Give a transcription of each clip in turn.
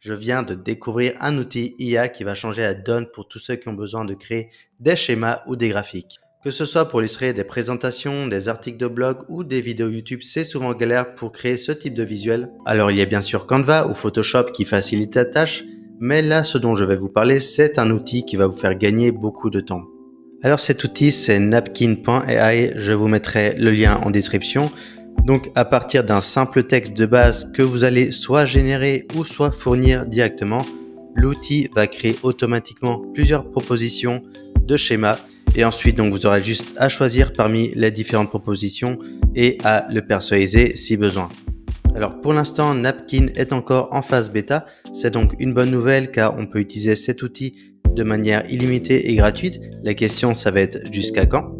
je viens de découvrir un outil IA qui va changer la donne pour tous ceux qui ont besoin de créer des schémas ou des graphiques. Que ce soit pour illustrer des présentations, des articles de blog ou des vidéos YouTube, c'est souvent galère pour créer ce type de visuel. Alors il y a bien sûr Canva ou Photoshop qui facilitent la tâche, mais là ce dont je vais vous parler, c'est un outil qui va vous faire gagner beaucoup de temps. Alors cet outil c'est napkin.ai, je vous mettrai le lien en description. Donc à partir d'un simple texte de base que vous allez soit générer ou soit fournir directement, l'outil va créer automatiquement plusieurs propositions de schémas et ensuite donc vous aurez juste à choisir parmi les différentes propositions et à le personnaliser si besoin. Alors pour l'instant Napkin est encore en phase bêta, c'est donc une bonne nouvelle car on peut utiliser cet outil de manière illimitée et gratuite. La question ça va être jusqu'à quand?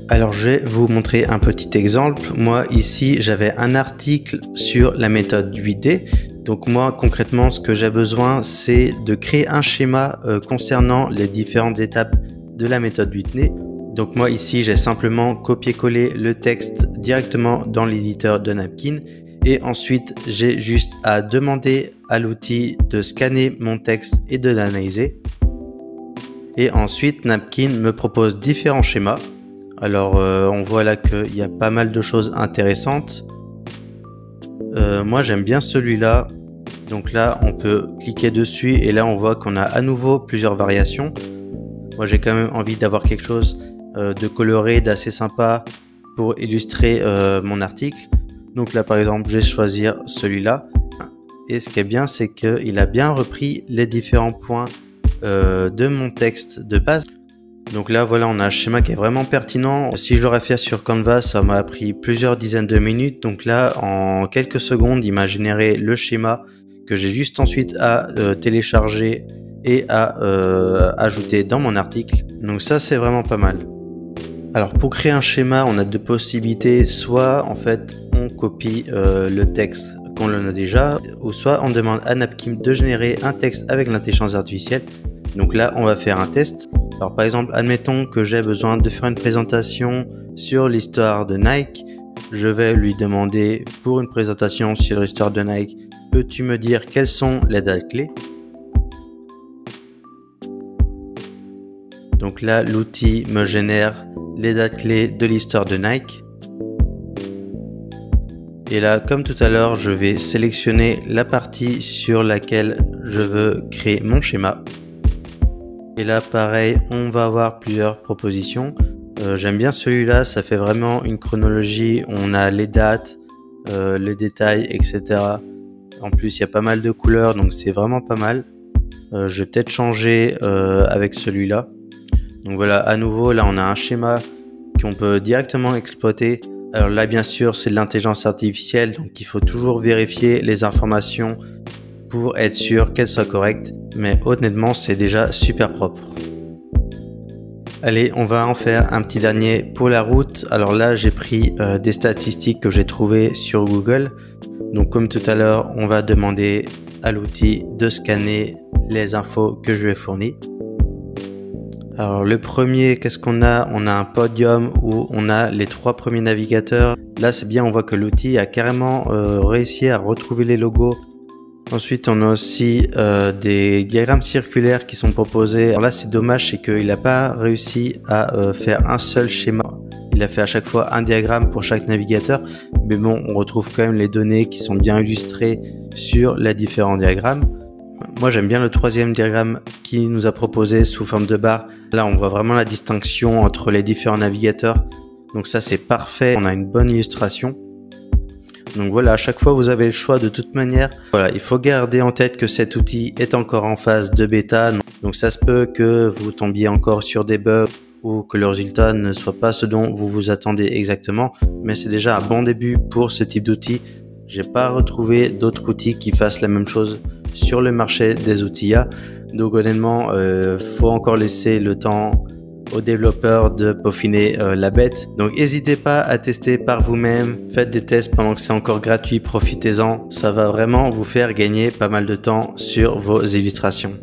Alors je vais vous montrer un petit exemple. Moi ici j'avais un article sur la méthode 8D. Donc moi concrètement ce que j'ai besoin c'est de créer un schéma concernant les différentes étapes de la méthode 8D. Donc moi ici j'ai simplement copié-collé le texte directement dans l'éditeur de Napkin et ensuite j'ai juste à demander à l'outil de scanner mon texte et de l'analyser. Et ensuite Napkin me propose différents schémas. Alors on voit là qu'il y a pas mal de choses intéressantes. Moi j'aime bien celui-là. Donc là on peut cliquer dessus et là on voit qu'on a à nouveau plusieurs variations. Moi j'ai quand même envie d'avoir quelque chose de coloré, d'assez sympa pour illustrer mon article. Donc là par exemple je vais choisir celui-là. Et ce qui est bien c'est qu'il a bien repris les différents points de mon texte de base. Donc là voilà on a un schéma qui est vraiment pertinent. Si je l'aurais fait sur Canva ça m'a pris plusieurs dizaines de minutes. Donc là en quelques secondes il m'a généré le schéma que j'ai juste ensuite à télécharger et à ajouter dans mon article. Donc ça c'est vraiment pas mal. Alors pour créer un schéma on a deux possibilités. Soit en fait on copie le texte qu'on en a déjà, ou soit on demande à Napkin de générer un texte avec l'intelligence artificielle. Donc là on va faire un test. Alors par exemple, admettons que j'ai besoin de faire une présentation sur l'histoire de Nike. Je vais lui demander pour une présentation sur l'histoire de Nike, peux-tu me dire quelles sont les dates clés? Donc là, l'outil me génère les dates clés de l'histoire de Nike. Et là, comme tout à l'heure, je vais sélectionner la partie sur laquelle je veux créer mon schéma. Et là pareil on va avoir plusieurs propositions. J'aime bien celui-là, ça fait vraiment une chronologie, on a les dates, les détails etc. En plus il y a pas mal de couleurs donc c'est vraiment pas mal. Je vais peut-être changer avec celui-là. Donc voilà, à nouveau là on a un schéma qu'on peut directement exploiter. Alors là bien sûr c'est de l'intelligence artificielle donc il faut toujours vérifier les informations pour être sûr qu'elles soient correctes. Mais honnêtement c'est déjà super propre. Allez on va en faire un petit dernier pour la route. Alors là j'ai pris des statistiques que j'ai trouvées sur Google. Donc comme tout à l'heure on va demander à l'outil de scanner les infos que je vais fournir. Alors le premier qu'est-ce qu'on a? On a un podium où on a les 3 premiers navigateurs. Là c'est bien, on voit que l'outil a carrément réussi à retrouver les logos. Ensuite, on a aussi des diagrammes circulaires qui sont proposés. Alors là, c'est dommage, c'est qu'il n'a pas réussi à faire un seul schéma. Il a fait à chaque fois un diagramme pour chaque navigateur. Mais bon, on retrouve quand même les données qui sont bien illustrées sur les différents diagrammes. Moi, j'aime bien le troisième diagramme qu'il nous a proposé sous forme de barre. Là, on voit vraiment la distinction entre les différents navigateurs. Donc ça, c'est parfait. On a une bonne illustration. Donc voilà, à chaque fois vous avez le choix de toute manière. Voilà, il faut garder en tête que cet outil est encore en phase de bêta. Donc ça se peut que vous tombiez encore sur des bugs ou que le résultat ne soit pas ce dont vous vous attendez exactement. Mais c'est déjà un bon début pour ce type d'outil. J'ai pas retrouvé d'autres outils qui fassent la même chose sur le marché des outils IA. Donc honnêtement, faut encore laisser le temps aux développeurs de peaufiner la bête. Donc n'hésitez pas à tester par vous-même, faites des tests pendant que c'est encore gratuit, profitez-en, ça va vraiment vous faire gagner pas mal de temps sur vos illustrations.